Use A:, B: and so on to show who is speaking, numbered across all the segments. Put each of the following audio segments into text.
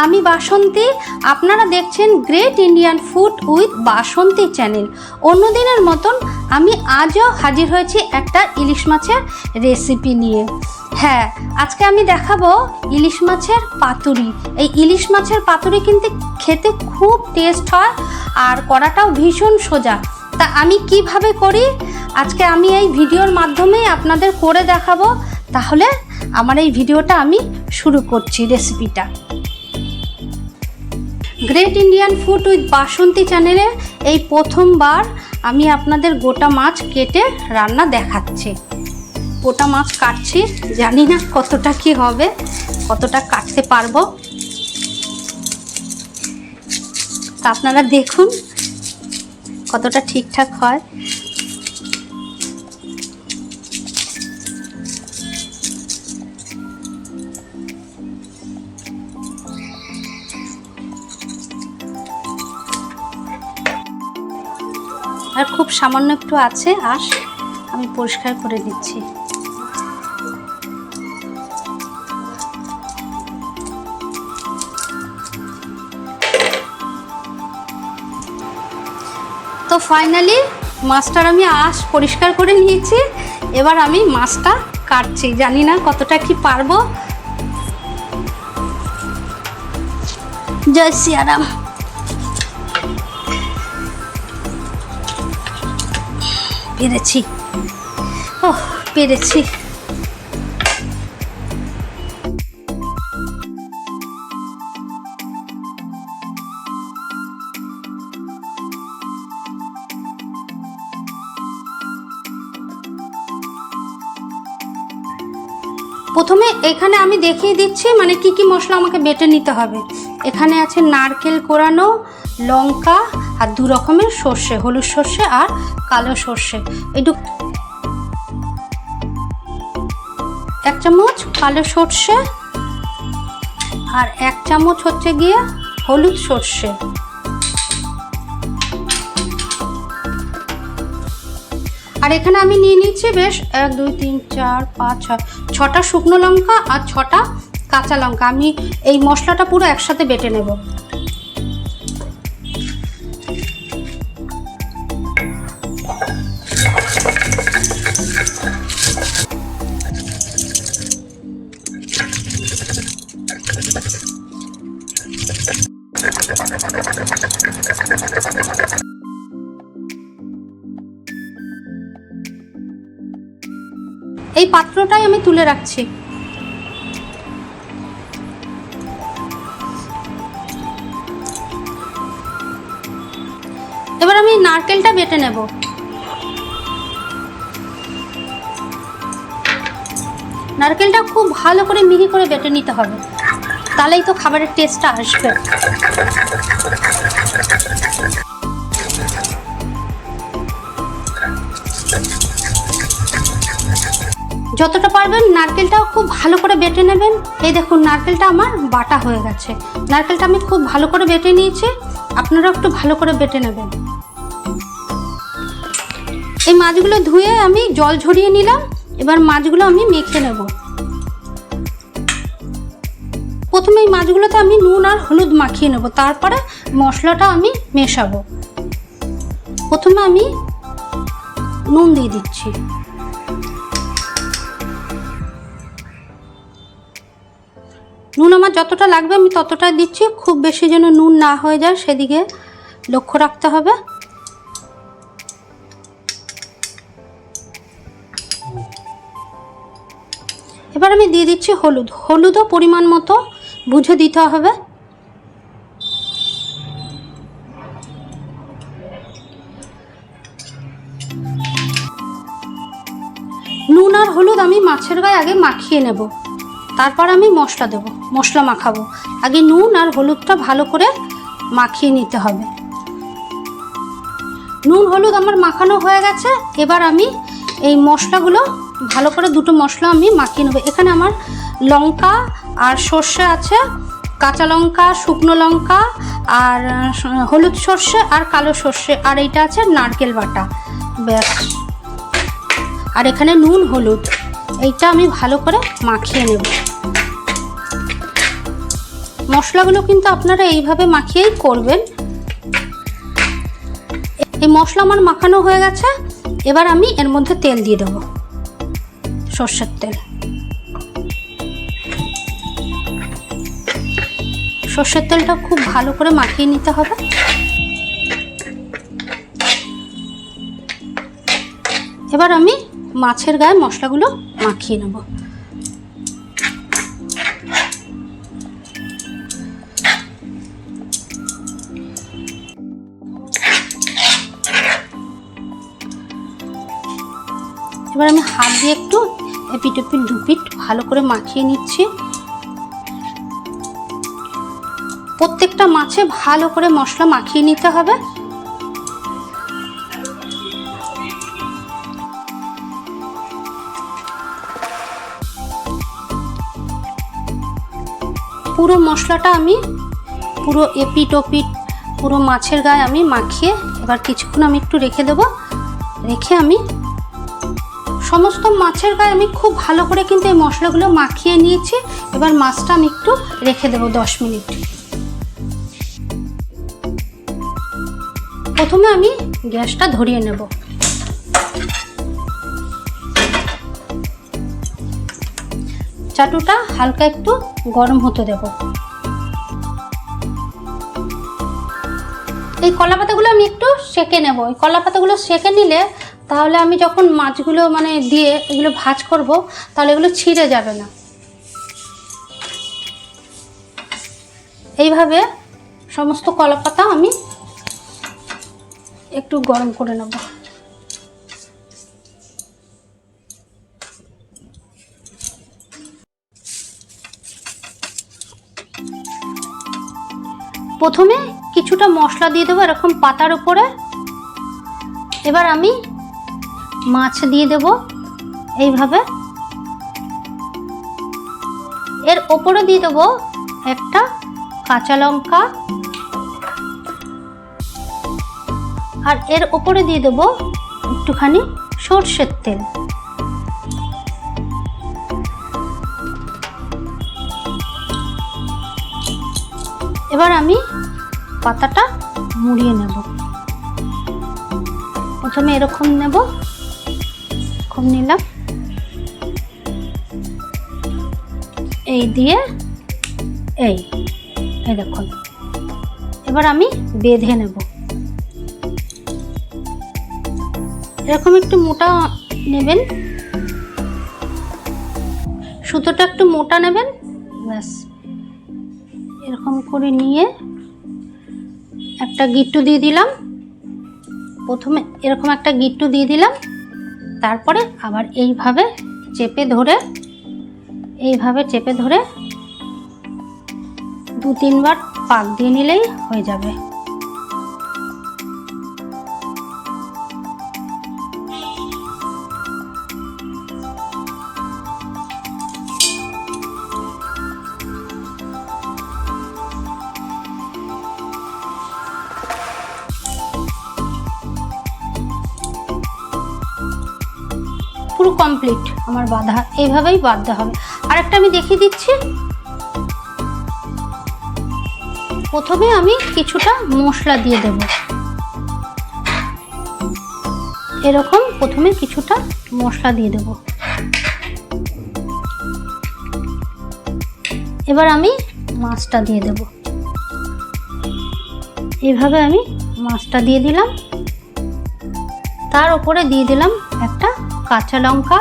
A: আমি বাসন্তী, আপনারা দেখছেন great Indian food with Basanti channel. অন্য দিনের মতন আমি আজও হাজির হয়েছি একটা ইলিশ মাছের রেসিপি নিয়ে। হ্যাঁ, আজকে আমি দেখাবো ইলিশ মাছের পাতুরি। এই ইলিশ মাছের পাতুরি কিন্তু খেতে খুব টেস্ট হয় আর করাটাও ভীষণ সোজা। তা আমি কিভাবে করি আজকে আমি এই ভিডিওর মাধ্যমে আপনাদের করে দেখাবো। তাহলে আমার এই ভিডিওটা আমি শুরু করছি রেসিপিটা। গ্রেট ইন্ডিয়ান ফুড উইথ বাসন্তী চ্যানেলে এই প্রথমবার আমি আপনাদের গোটা মাছ কেটে রান্না দেখাচ্ছি। গোটা মাছ কাটছি, জানি না কতটা কি হবে, কতটা কাটতে পারবো। তা আপনারা দেখুন কতটা ঠিকঠাক হয়। আর খুব সামান্য একটু আছে আঁশ, আমি পরিষ্কার করে দিচ্ছি। তো ফাইনালি মাছটার আমি আঁশ পরিষ্কার করে নিয়েছি। এবার আমি মাছটা কাটছি, জানি না কতটা কি পারবো। জয় সিয়ারাম। পেরেছি, ও পেরেছি। প্রথমে এখানে আমি দেখিয়ে দিচ্ছি মানে কি কি মশলা আমাকে বেটে নিতে হবে। এখানে আছে নারকেল কোরানো, লঙ্কা আর দু রকমের সর্ষে, হলুদ সর্ষে আর কালো সর্ষে। একটু 1 চামচ কালো সর্ষে আর 1 চামচ হচ্ছে গিয়ে হলুদ সর্ষে। আর এখানে আমি নিয়ে নিচ্ছি বেশ 1 2 3 4 5 6টা শুকনো লঙ্কা আর 6টা কাঁচা লঙ্কা। আমি এই মশলাটা পুরো একসাথে বেটে নেব। এই পাত্রটাই আমি তুলে রাখছি। এবার আমি নারকেলটা বেটে নেব। নারকেলটা খুব ভালো করে মিহি করে বেটে নিতে হবে, তাহলেই তো খাবারের টেস্টটা আসবে। যতটা পারবেন নারকেলটাও খুব ভালো করে বেটে নেবেন। এই দেখুন নারকেলটা আমার বাটা হয়ে গেছে। নারকেলটা আমি খুব ভালো করে বেটে নিয়েছি, আপনারাও একটু ভালো করে বেটে নেবেন। এই মাছগুলো ধুয়ে আমি জল ঝরিয়ে নিলাম। এবার মাছগুলো আমি মেখে নেব। প্রথমে এই মাছগুলোতে আমি নুন আর হলুদ মাখিয়ে নেব, তারপরে মশলাটা আমি মেশাবো। প্রথমে আমি নুন দিয়ে দিচ্ছি। নুন আমার যতটা লাগবে আমি ততটা দিচ্ছি, খুব বেশি যেন নুন না হয়ে যায় সেদিকে লক্ষ্য রাখতে হবে। এবার আমি দিয়ে দিচ্ছি হলুদ। হলুদও পরিমাণ মতো বুঝে দিতে হবে। নুন আর হলুদ আমি মাছের গায়ে আগে মাখিয়ে নেব, তারপর আমি মশলা দেব, মশলা মাখাবো। আগে নুন আর হলুদটা ভালো করে মাখিয়ে নিতে হবে। নুন হলুদ আমার মাখানো হয়ে গেছে। এবার আমি এই মশলাগুলো ভালো করে দুটো মশলা আমি মাখিয়ে নেব। এখানে আমার লঙ্কা আর সর্ষে আছে, কাঁচা লঙ্কা, শুকনো লঙ্কা আর হলুদ সর্ষে আর কালো সর্ষে, আর এইটা আছে নারকেল বাটা। ব্যাস, আর এখানে নুন হলুদ, এইটা আমি ভালো করে মাখিয়ে নেব। মশলাগুলো কিন্তু আপনারা এইভাবে মাখিয়েই করবেন। এই মশলা আমার মাখানো হয়ে গেছে। এবার আমি এর মধ্যে তেল দিয়ে দেবো, সর্ষের তেল। সর্ষের তেলটা খুব ভালো করে মাখিয়ে নিতে হবে। এবার আমি মাছের গায়ে মশলাগুলো মাখিয়ে নেব। এবার আমি হাত দিয়ে একটু এপিট ওপিট দুপিট ভালো করে মাখিয়ে নিচ্ছি। প্রত্যেকটা মাছে ভালো করে মশলা মাখিয়ে নিতে হবে। পুরো মশলাটা আমি পুরো এপিট ওপিট পুরো মাছের গায়ে আমি মাখিয়ে এবার কিছুক্ষণ আমি একটু রেখে দেবো। রেখে আমি সমস্ত মাছের গায়ে আমি খুব ভালো করে কিন্তু এই মশলাগুলো মাখিয়ে নিয়েছি। এবার মাছটা আমি একটু রেখে দেবো 10 মিনিট। প্রথমে আমি গ্যাসটা ধরিয়ে নেব। চাটুটা হালকা একটু গরম হতে দেব। এই কলা পাতাগুলো আমি একটু সেঁকে নেব। এই কলা পাতাগুলো সেঁকে নিলে তাহলে আমি যখন মাছগুলো দিয়ে এগুলো ভাজ করব তাহলে এগুলো ছিঁড়ে যাবে না। এইভাবে সমস্ত কলা পাতা আমি একটু গরম করে নেব। প্রথমে কিছুটা মশলা দিয়ে দেবো এরকম পাতার উপরে। এবার আমি মাছ দিয়ে দেব এইভাবে। এর ওপরে দিয়ে দেবো একটা কাঁচা লঙ্কা, আর এর ওপরে দিয়ে দেবো একটুখানি সর্ষের তেল। এবার আমি পাতাটা মুড়িয়ে নেব। প্রথমে এরকম নেব, এরকম নিলাম, এই দিয়ে এই দেখুন। এবার আমি বেঁধে নেব। এরকম একটু মোটা নেবেন, সুতোটা একটু মোটা নেবেন, ব্যাস। এরকম করে নিয়ে একটা গিট্টু দিয়ে দিলাম। প্রথমে এরকম একটা গিট্টু দিয়ে দিলাম, তারপরে আবার এইভাবে চেপে ধরে 2-3 বার পাক দিয়ে নিলেই হয়ে যাবে। পুরো কমপ্লিট আমার বাঁধা, এইভাবেই বাঁধতে হবে। আরেকটা আমি দেখিয়ে দিচ্ছি। প্রথমে আমি কিছুটা মশলা দিয়ে দেব, এরকম প্রথমে কিছুটা মশলা দিয়ে দেব। এবার আমি মাছটা দিয়ে দেব। এইভাবে আমি মাছটা দিয়ে দিলাম। তার উপরে দিয়ে দিলাম একটা কাঁচা লঙ্কা,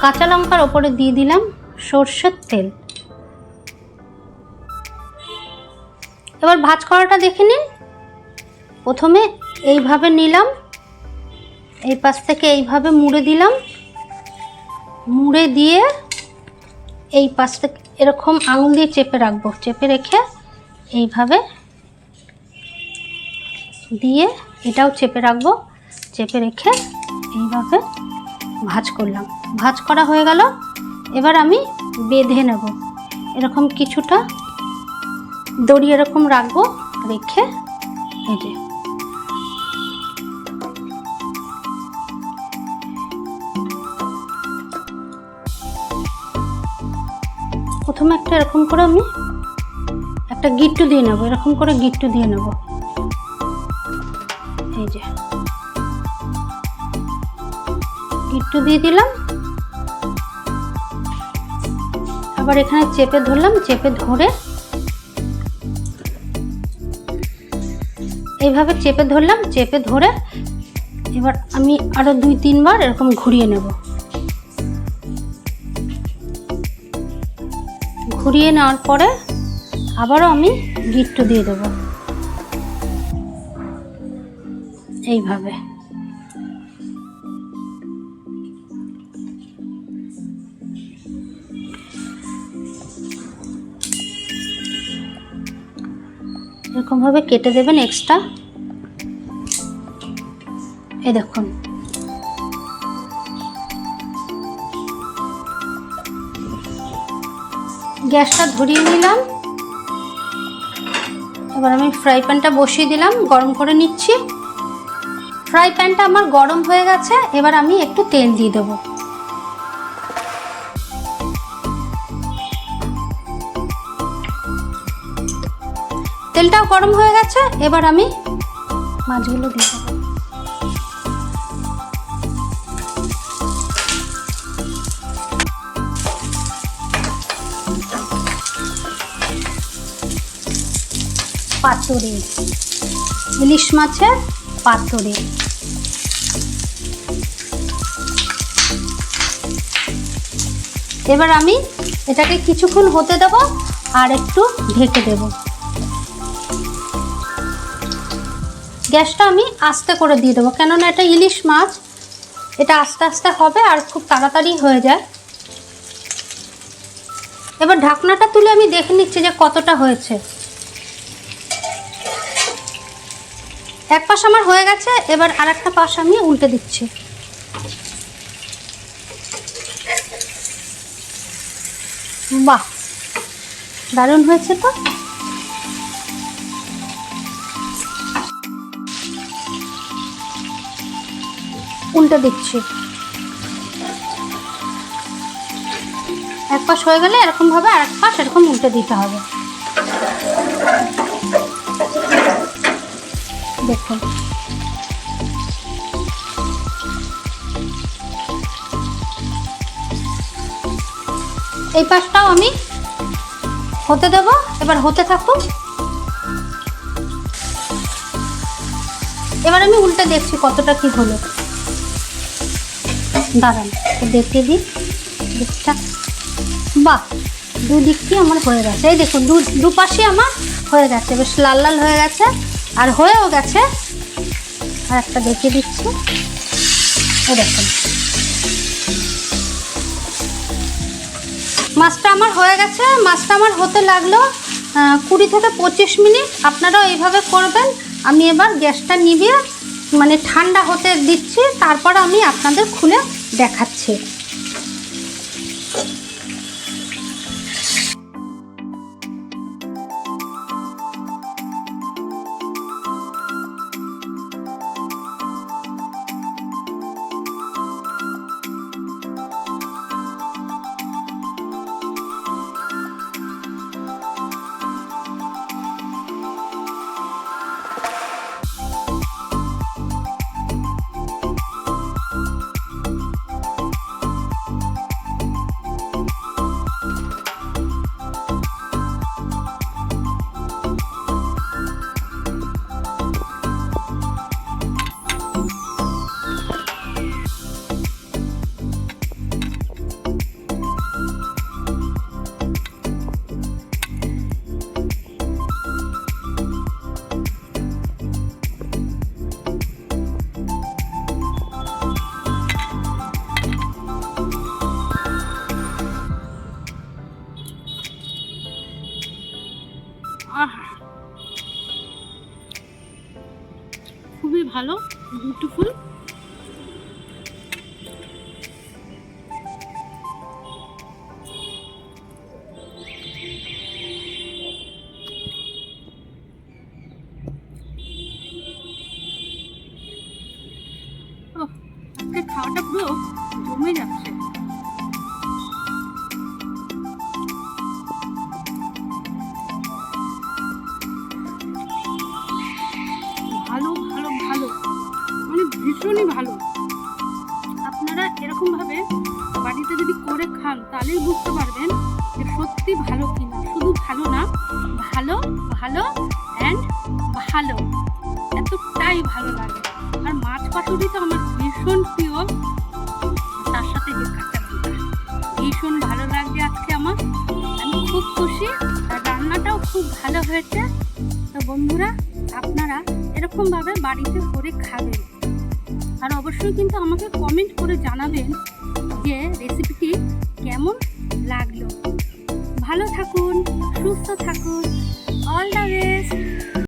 A: কাঁচা লঙ্কার ওপরে দিয়ে দিলাম সর্ষের তেল। এবার ভাজ করাটা দেখে নিন। প্রথমে এইভাবে নিলাম, এই পাশ থেকে এইভাবে মুড়ে দিলাম, মুড়ে দিয়ে এই পাশ থেকে এরকম আঙুল দিয়ে চেপে রাখবো। চেপে রেখে এইভাবে দিয়ে এটাও চেপে রাখবো। চেপে রেখে এইভাবে ভাজ করলাম। ভাজ করা হয়ে গেল। এবার আমি বেঁধে নেব। এরকম কিছুটা দড়ি এরকম রাখবো, রেখে এই যে প্রথমে একটা এরকম করে আমি একটা গিট্টু দিয়ে নেব, এরকম করে গিট্টু দিয়ে নেব। এই যে গিট্টু দিয়ে দিলাম। আবার এখানে চেপে ধরলাম, চেপে ধরে এইভাবে চেপে ধরলাম, চেপে ধরে এবার আমি আরো 2-3 বার এরকম ঘুরিয়ে নেব। ঘুরিয়ে নেওয়ার পরে আবারও আমি গিট্টু দিয়ে দেব এইভাবে। এরকম ভাবে কেটে দেবেন এক্সট্রা। এই দেখুন গ্যাসটা ধরিয়ে নিলাম। এবার আমি ফ্রাই প্যানটা বসিয়ে দিলাম, গরম করে নিচ্ছি। ফ্রাই প্যানটা আমার গরম হয়ে গেছে। এবার আমি একটু তেল দিয়ে দেবো। তেলটাও গরম হয়ে গেছে। এবার আমি মাছগুলো দিয়ে দেবো। পাতুরি, ইলিশ মাছের পাতুরি। এবার আমি এটাকে কিছুক্ষণ হতে দেব আর একটু ঢেকে দেব। গ্যাসটা আমি আস্তে করে দিয়ে দেবো, কেননা এটা ইলিশ মাছ, এটা আস্তে আস্তে হবে আর খুব তাড়াতাড়ি হয়ে যায়। এবার ঢাকনাটা তুলে আমি দেখে নিচ্ছি যে কতটা হয়েছে। এক পাশ আমার হয়ে গেছে। এবার আর একটা পাশ আমি উল্টে দিচ্ছি। বাহ, দারুণ হয়েছে তো। উল্টে দিচ্ছি। এক পাশ হয়ে গেলে এরকম ভাবে আর এক পাশ এরকম উল্টে দিতে হবে। দেখুন এই পাশটাও আমি হতে দেব। এবার হতে থাকুক। এবার আমি উল্টে দেখছি কতটা কি হলো। দাঁড়ান দেখে দিই দিকটা। বাহ, দুদিকটি আমার হয়ে গেছে। এই দেখুন দুপাশে আমার হয়ে গেছে, বেশ লাল লাল হয়ে গেছে আর হয়েও গেছে। আর একটা দেখিয়ে দিচ্ছি। এই দেখুন মাছটা আমার হয়ে গেছে। মাছটা আমার হতে লাগলো 20 থেকে 25 মিনিট। আপনারাও এইভাবে করবেন। আমি এবার গ্যাসটা নিভিয়ে মানে ঠান্ডা হতে দিচ্ছি, তারপর আমি আপনাদের খুলে দেখাচ্ছি। খুবই ভালো, বিউটিফুল। আজকে খাওয়াটা পুরো জমে যাচ্ছে। ভীষণই ভালো। আপনারা এরকমভাবে বাড়িতে যদি করে খান তাহলেই বুঝতে পারবেন যে সত্যি ভালো কিনা। শুধু ভালো না, ভালো ভালো অ্যান্ড ভালো, এতটাই ভালো লাগে। আর মাছ পাতুরি তো আমার ভীষণ প্রিয়, তার সাথে যে কাঁচা লঙ্কা ভীষণ ভালো লাগছে আজকে আমার। আমি খুব খুশি, আর রান্নাটাও খুব ভালো হয়েছে। তো বন্ধুরা, আপনারা এরকমভাবে বাড়িতে করে খাবেন, আর অবশ্যই কিন্তু আমাকে কমেন্ট করে জানাবেন যে রেসিপিটি কেমন লাগলো। ভালো থাকুন, সুস্থ থাকুন, অল দ্য বেস্ট।